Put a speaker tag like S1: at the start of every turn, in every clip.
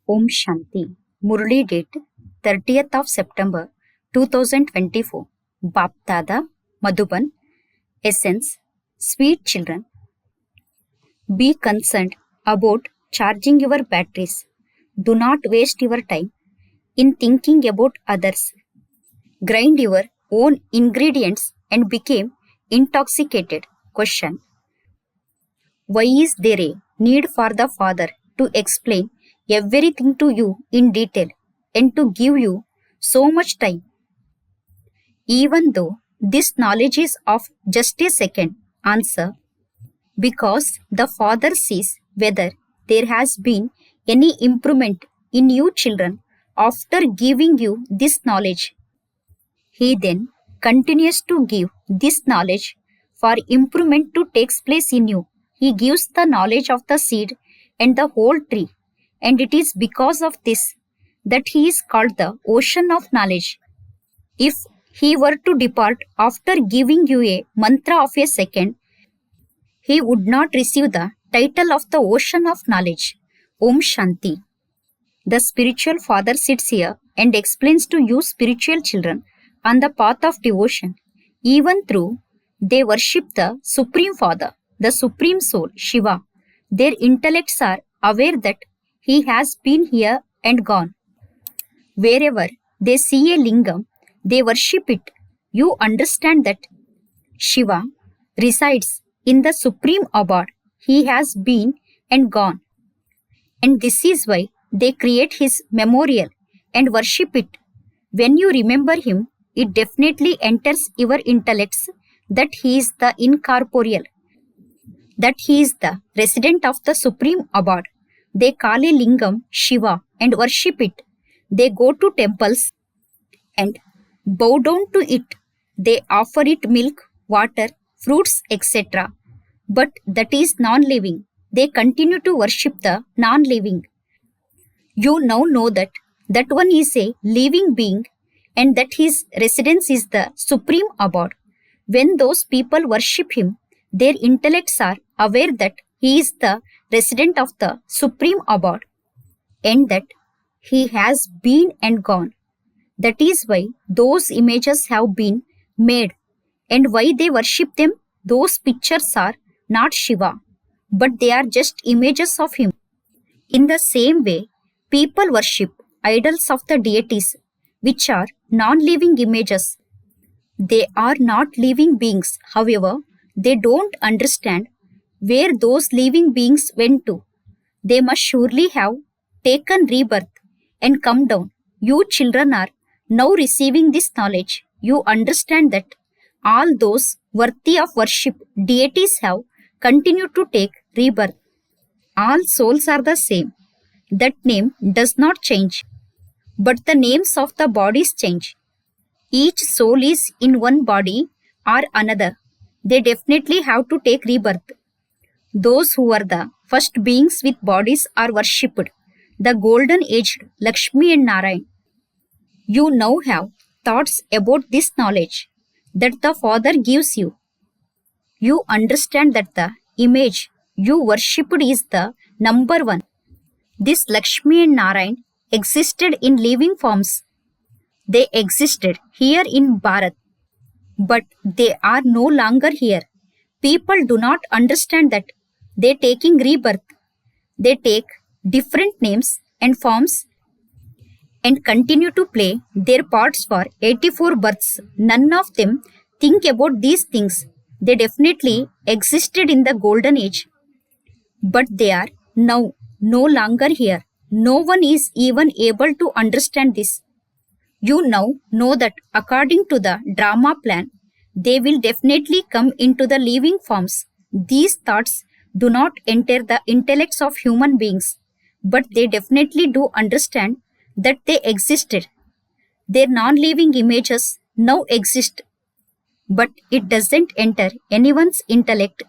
S1: Om Shanti. Murli date 30th of September 2024. Bapdada, Madhuban. Essence. Sweet children. Be concerned about charging your batteries. Do not waste your time in thinking about others. Grind your own ingredients and become intoxicated. Question. Why is there a need for the Father to explain everything to you in detail and to give you so much time? Even though this knowledge is of just a second, answer. Because the Father sees whether there has been any improvement in you children after giving you this knowledge. He then continues to give this knowledge for improvement to take place in you. He gives the knowledge of the seed and the whole tree, and it is because of this that he is called the ocean of knowledge. If he were to depart after giving you a mantra of a second, he would not receive the title of the ocean of knowledge. Om Shanti. The spiritual father sits here and explains to you spiritual children on the path of devotion. Even though they worship the Supreme Father, the Supreme Soul, Shiva, their intellects are aware that he has been here and gone. Wherever they see a lingam, they worship it. You understand that Shiva resides in the Supreme Abode. He has been and gone. And this is why they create his memorial and worship it. When you remember him, it definitely enters your intellects that he is the incorporeal, that he is the resident of the Supreme Abode. They call a lingam Shiva and worship it. They go to temples and bow down to it. They offer it milk, water, fruits, etc. But that is non-living. They continue to worship the non-living. You now know that that one is a living being and that his residence is the Supreme Abode. When those people worship him, their intellects are aware that he is the resident of the Supreme Abode and that he has been and gone. That is why those images have been made and why they worship them. Those pictures are not Shiva, but they are just images of him. In the same way, people worship idols of the deities, which are non-living images. They are not living beings. However, they don't understand where those living beings went to. They must surely have taken rebirth and come down. You children are now receiving this knowledge. You understand that all those worthy of worship deities have continued to take rebirth. All souls are the same. That name does not change, but the names of the bodies change. Each soul is in one body or another. They definitely have to take rebirth. Those who are the first beings with bodies are worshipped, the golden-aged Lakshmi and Narayan. You now have thoughts about this knowledge that the Father gives you. You understand that the image you worshipped is the number one. This Lakshmi and Narayan existed in living forms. They existed here in Bharat, but they are no longer here. People do not understand that they are taking rebirth. They take different names and forms and continue to play their parts for 84 births. None of them think about these things. They definitely existed in the golden age, but they are now no longer here. No one is even able to understand this. You now know that according to the drama plan, they will definitely come into the living forms. These thoughts do not enter the intellects of human beings, but they definitely do understand that they existed. Their non-living images now exist, but it doesn't enter anyone's intellect.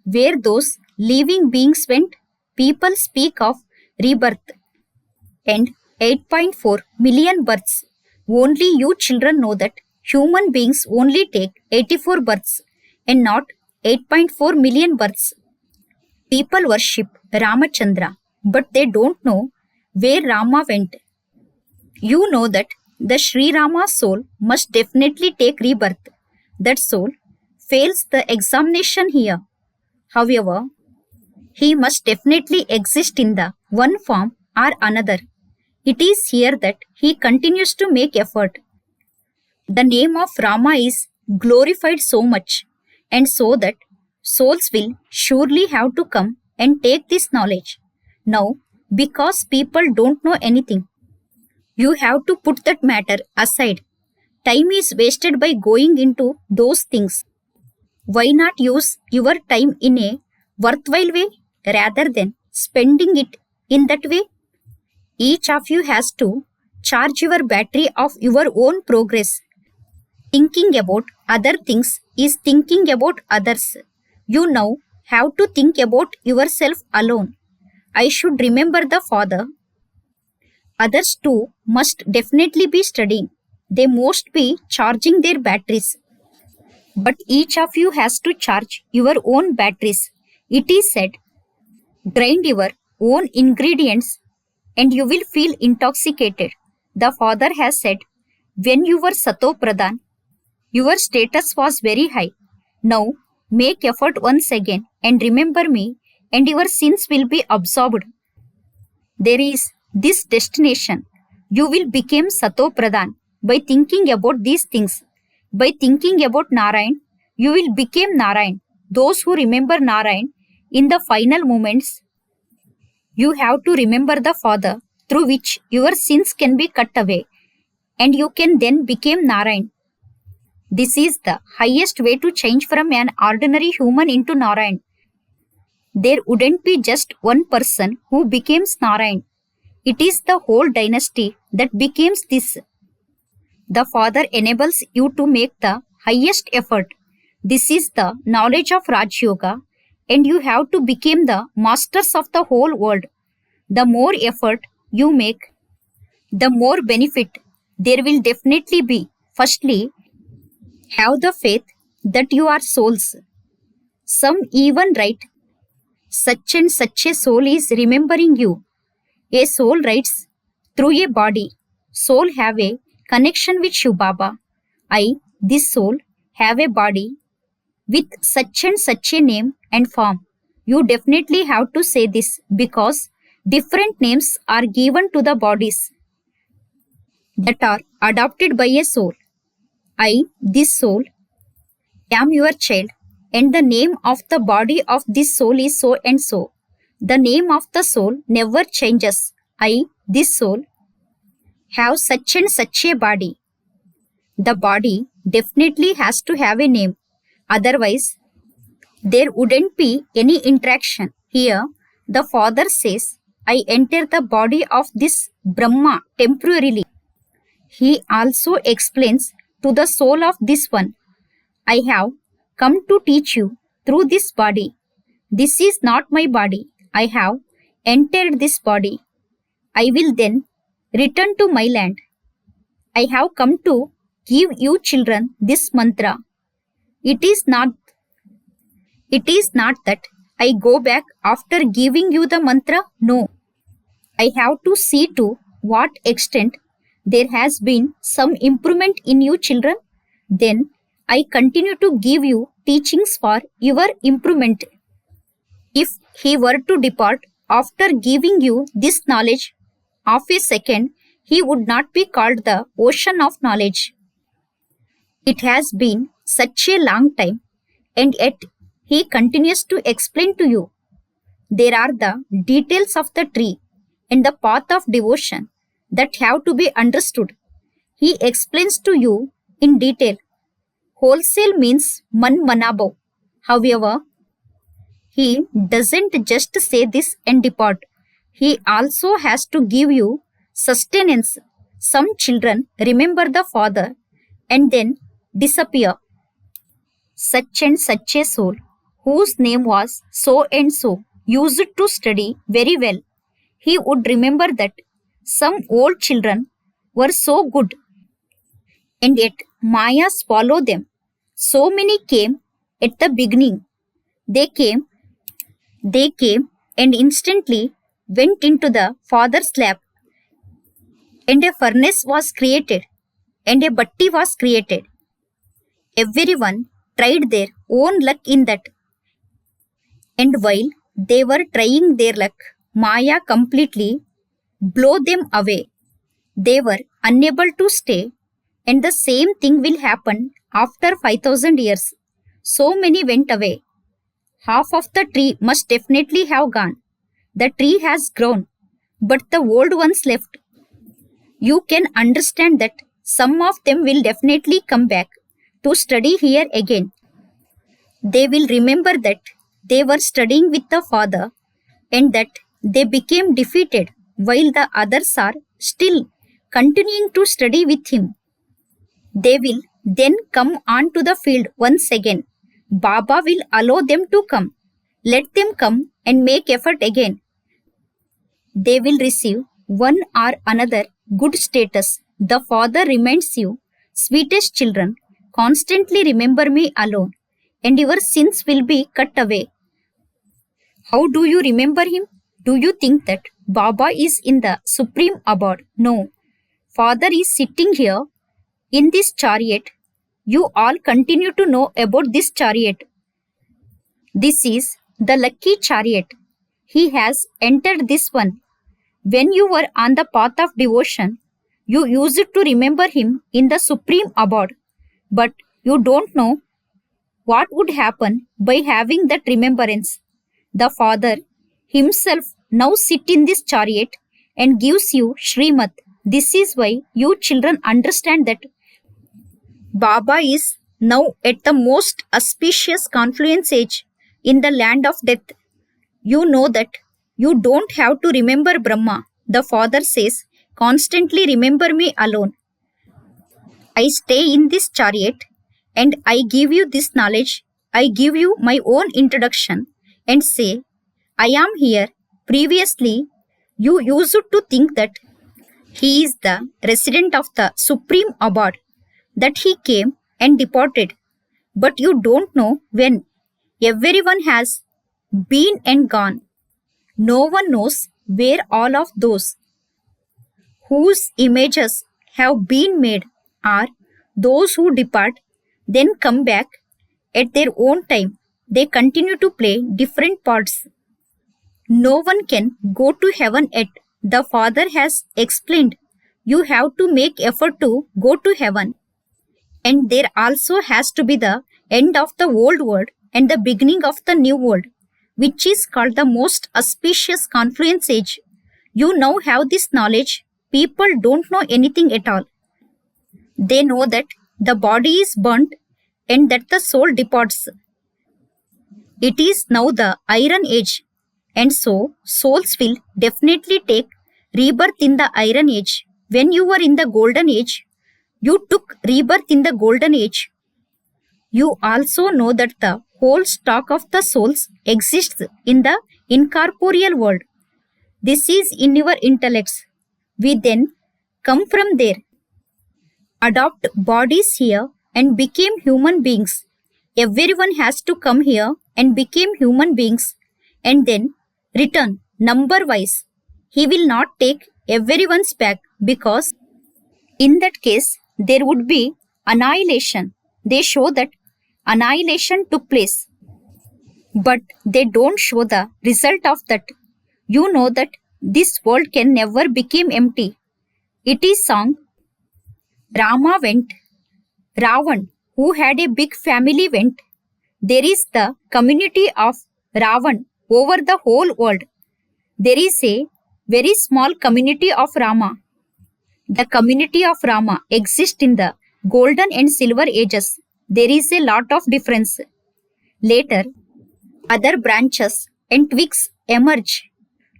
S1: Where those living beings went, people speak of rebirth and 8.4 million births. Only you children know that human beings only take 84 births and not 8.4 million births. People worship Ramachandra, but they don't know where Rama went. You know that the Sri Rama's soul must definitely take rebirth. That soul fails the examination here. However, he must definitely exist in the one form or another. It is here that he continues to make effort. The name of Rama is glorified so much, and so that souls will surely have to come and take this knowledge. Now, because people don't know anything, you have to put that matter aside. Time is wasted by going into those things. Why not use your time in a worthwhile way rather than spending it in that way? Each of you has to charge your battery of your own progress. Thinking about other things is thinking about others. You now have to think about yourself alone. I should remember the Father. Others too must definitely be studying. They must be charging their batteries. But each of you has to charge your own batteries. It is said, grind your own ingredients and you will feel intoxicated. The Father has said, when you were Sato Pradhan, your status was very high. Now, make effort once again and remember me, and your sins will be absorbed. There is this destination. You will become Sato Pradhan by thinking about these things. By thinking about Narayan, you will become Narayan. Those who remember Narayan in the final moments, you have to remember the Father through which your sins can be cut away, and you can then become Narayan. This is the highest way to change from an ordinary human into Narayan. There wouldn't be just one person who becomes Narayan. It is the whole dynasty that becomes this. The Father enables you to make the highest effort. This is the knowledge of Raj Yoga, and you have to become the masters of the whole world. The more effort you make, the more benefit there will definitely be. Firstly, have the faith that you are souls. Some even write, such and such a soul is remembering you. A soul writes, through a body, soul have a connection with Shiv Baba. I, this soul, have a body with such and such a name and form. You definitely have to say this because different names are given to the bodies that are adopted by a soul. I, this soul, am your child, and the name of the body of this soul is so and so. The name of the soul never changes. I, this soul, have such and such a body. The body definitely has to have a name. Otherwise, there wouldn't be any interaction. Here, the Father says, I enter the body of this Brahma temporarily. He also explains to the soul of this one, I have come to teach you through this body. This is not my body. I have entered this body. I will then return to my land. I have come to give you children this mantra. It is not that I go back after giving you the mantra. No. I have to see to what extent there has been some improvement in you children. Then I continue to give you teachings for your improvement. If he were to depart after giving you this knowledge of a second, he would not be called the ocean of knowledge. It has been such a long time, and yet he continues to explain to you. There are the details of the tree and the path of devotion that have to be understood. He explains to you in detail. Wholesale means man manabo. However, he doesn't just say this and depart. He also has to give you sustenance. Some children remember the Father and then disappear. Such and such a soul, whose name was so and so, used to study very well. He would remember that some old children were so good, and yet Maya swallowed them. So many came at the beginning. They came and instantly went into the Father's lap and a furnace was created, and a batti was created. Everyone tried their own luck in that, and while they were trying their luck, Maya completely blew them away. They were unable to stay, and the same thing will happen after 5000 years. So many went away. Half of the tree must definitely have gone. The tree has grown, but the old ones left. You can understand that some of them will definitely come back to study here again. They will remember that they were studying with the Father and that they became defeated while the others are still continuing to study with him. They will then come on to the field once again. Baba will allow them to come. Let them come and make effort again. They will receive one or another good status. The Father reminds you, sweetest children, constantly remember me alone, and your sins will be cut away. How do you remember him? Do you think that Baba is in the supreme abode? No. Father is sitting here in this chariot. You all continue to know about this chariot. This is the lucky chariot. He has entered this one. When you were on the path of devotion, you used to remember him in the supreme abode. But you don't know what would happen by having that remembrance. The Father himself now sit in this chariot and gives you Srimad. This is why you children understand that Baba is now at the most auspicious confluence age in the land of death. You know that you don't have to remember Brahma. The Father says, constantly remember me alone. I stay in this chariot and I give you this knowledge. I give you my own introduction and say, I am here. Previously, you used to think that he is the resident of the supreme abode, that he came and departed. But you don't know when. Everyone has been and gone. No one knows where all of those whose images have been made are. Those who depart, then come back at their own time. They continue to play different parts. No one can go to heaven yet. The Father has explained. You have to make effort to go to heaven. And there also has to be the end of the old world and the beginning of the new world, which is called the most auspicious confluence age. You now have this knowledge. People don't know anything at all. They know that the body is burnt and that the soul departs. It is now the iron age, and so souls will definitely take rebirth in the iron age. When you were in the golden age, you took rebirth in the golden age. You also know that the whole stock of the souls exists in the incorporeal world. This is in your intellects. We then come from there, adopt bodies here and became human beings. Everyone has to come here and became human beings and then return number wise. He will not take everyone's back because in that case there would be annihilation. They show that annihilation took place, but they don't show the result of that. You know that this world can never become empty. It is song. Rama went. Ravan, who had a big family, went. There is the community of Ravan over the whole world. There is a very small community of Rama. The community of Rama exists in the golden and silver ages. There is a lot of difference. Later, other branches and twigs emerge.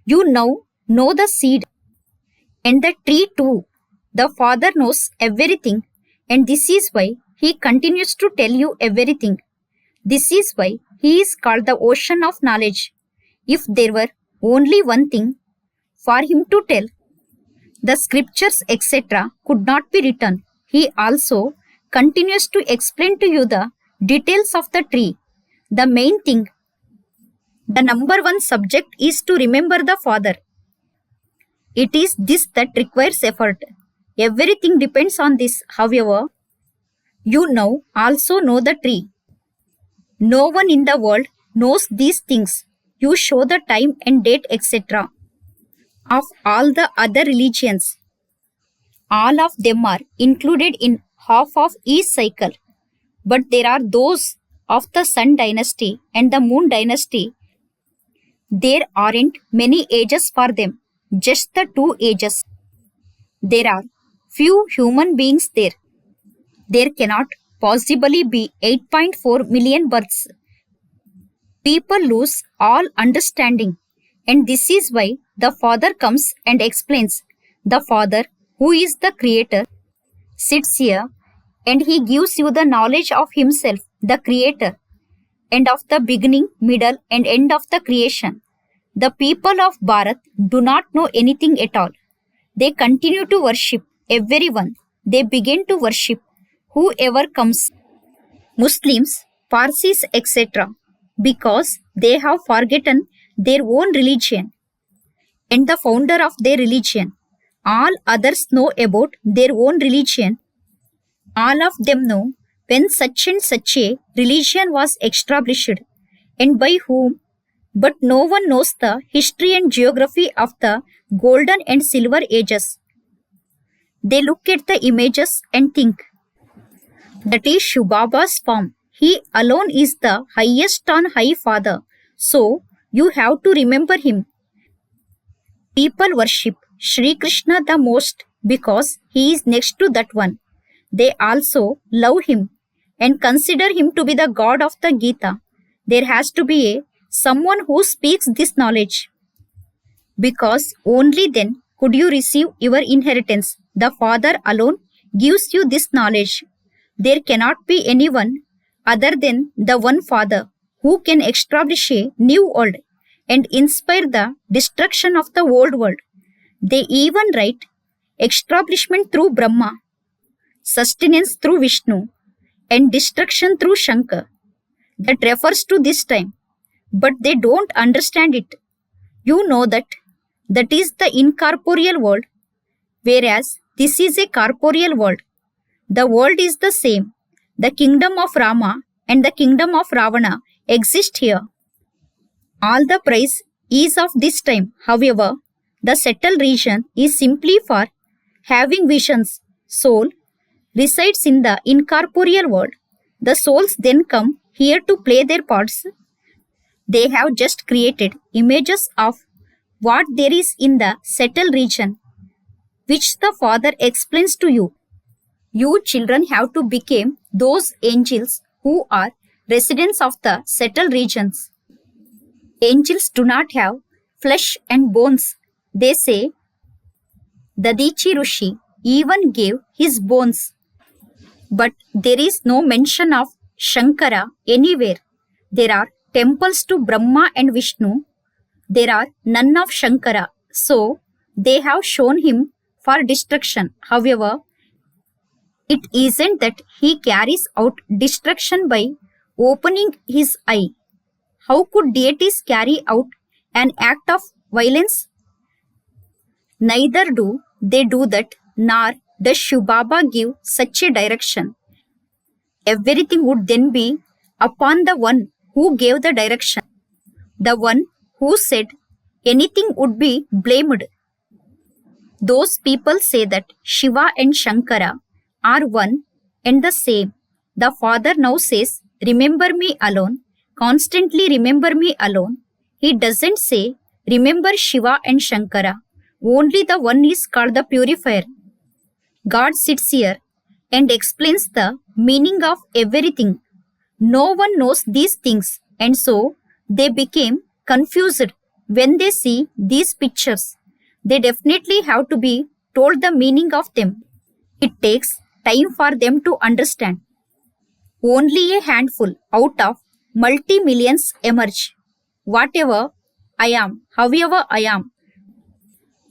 S1: You now know the seed and the tree too. The Father knows everything, and this is why he continues to tell you everything. This is why he is called the ocean of knowledge. If there were only one thing for him to tell, the scriptures etc. could not be written. He also continues to explain to you the details of the tree. The main thing, the number one subject is to remember the Father. It is this that requires effort. Everything depends on this. However, you now also know the tree. No one in the world knows these things. You show the time and date, etc. of all the other religions. All of them are included in half of each cycle. But there are those of the Sun dynasty and the Moon dynasty. There aren't many ages for them, just the 2 ages. There are few human beings there. There cannot possibly be 8.4 million births. People lose all understanding, and this is why the Father comes and explains. The Father, who is the Creator, sits here and he gives you the knowledge of himself, the Creator, and of the beginning, middle, and end of the creation. The people of Bharat do not know anything at all. They continue to worship everyone. They begin to worship whoever comes. Muslims, Parsis, etc. because they have forgotten their own religion and the founder of their religion. All others know about their own religion. All of them know when such and such a religion was established and by whom, but no one knows the history and geography of the golden and silver ages. They look at the images and think, that is Shiv Baba's form. He alone is the highest on high Father. So you have to remember him. People worship Sri Krishna the most because he is next to that one. They also love him and consider him to be the God of the Gita. There has to be someone who speaks this knowledge, because only then could you receive your inheritance. The Father alone gives you this knowledge. There cannot be anyone other than the one Father who can establish a new world and inspire the destruction of the old world. They even write establishment through Brahma, sustenance through Vishnu, and destruction through Shankar. That refers to this time, but they don't understand it. You know that is the incorporeal world, whereas this is a corporeal world. The world is the same. The kingdom of Rama and the kingdom of Ravana exist here. All the praise is of this time. However, the settled region is simply for having visions. Soul resides in the incorporeal world. The souls then come here to play their parts. They have just created images of what there is in the settled region, which the Father explains to you. You children have to become those angels who are residents of the settled regions. Angels do not have flesh and bones. They say, Dadichi Rishi even gave his bones. But there is no mention of Shankara anywhere. There are temples to Brahma and Vishnu. There are none of Shankara. So, they have shown him for destruction. However, it isn't that he carries out destruction by opening his eye. How could deities carry out an act of violence? Neither do they do that, nor does Shiv Baba give such a direction. Everything would then be upon the one who gave the direction. The one who said anything would be blamed. Those people say that Shiva and Shankara are one and the same. The Father now says, remember me alone, constantly remember me alone. He doesn't say, remember Shiva and Shankara. Only the one is called the purifier. God sits here and explains the meaning of everything. No one knows these things, and so they became confused when they see these pictures. They definitely have to be told the meaning of them. It takes time for them to understand. Only a handful out of multi-millions emerge. Whatever I am, however I am.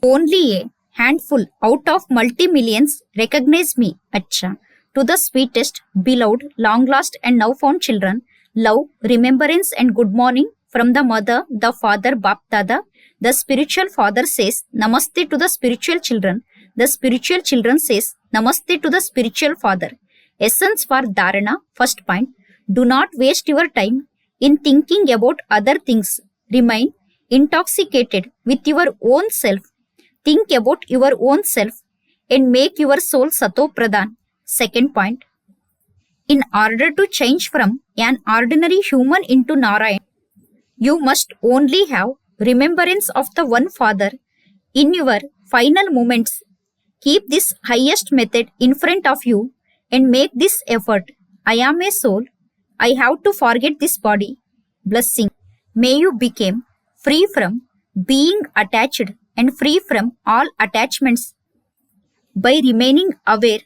S1: Only a handful out of multi-millions recognize me, Acha. To the sweetest, beloved, long-lost and now found children, love, remembrance and good morning from the mother, the father, Bap Dada. The spiritual father says, Namaste to the spiritual children. The spiritual children says Namaste to the spiritual father. Essence for Dharana, first point. Do not waste your time in thinking about other things. Remain intoxicated with your own self. Think about your own self and make your soul Sato Pradhan. Second point. In order to change from an ordinary human into Narayan, you must only have remembrance of the one Father in your final moments. Keep this highest method in front of you and make this effort. I am a soul. I have to forget this body. Blessing. May you become free from being attached and free from all attachments by remaining aware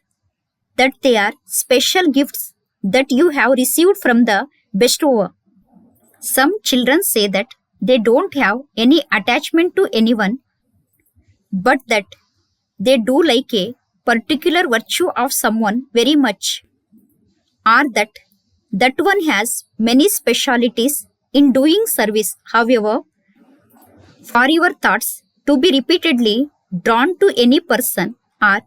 S1: that they are special gifts that you have received from the bestower. Some children say that they don't have any attachment to anyone, but that they do like a particular virtue of someone very much, or that one has many specialities in doing service. However, for your thoughts to be repeatedly drawn to any person or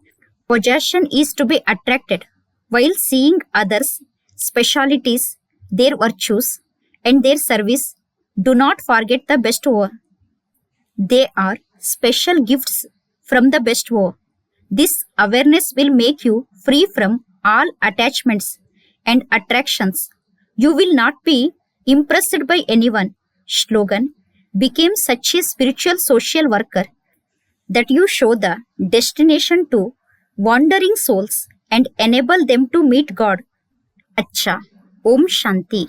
S1: possession is to be attracted while seeing others' specialities, their virtues, and their service. Do not forget the bestower. They are special gifts from the bestower. This awareness will make you free from all attachments and attractions. You will not be impressed by anyone. Slogan. Became such a spiritual social worker that you show the destination to wandering souls and enable them to meet God. Acha. Om Shanti.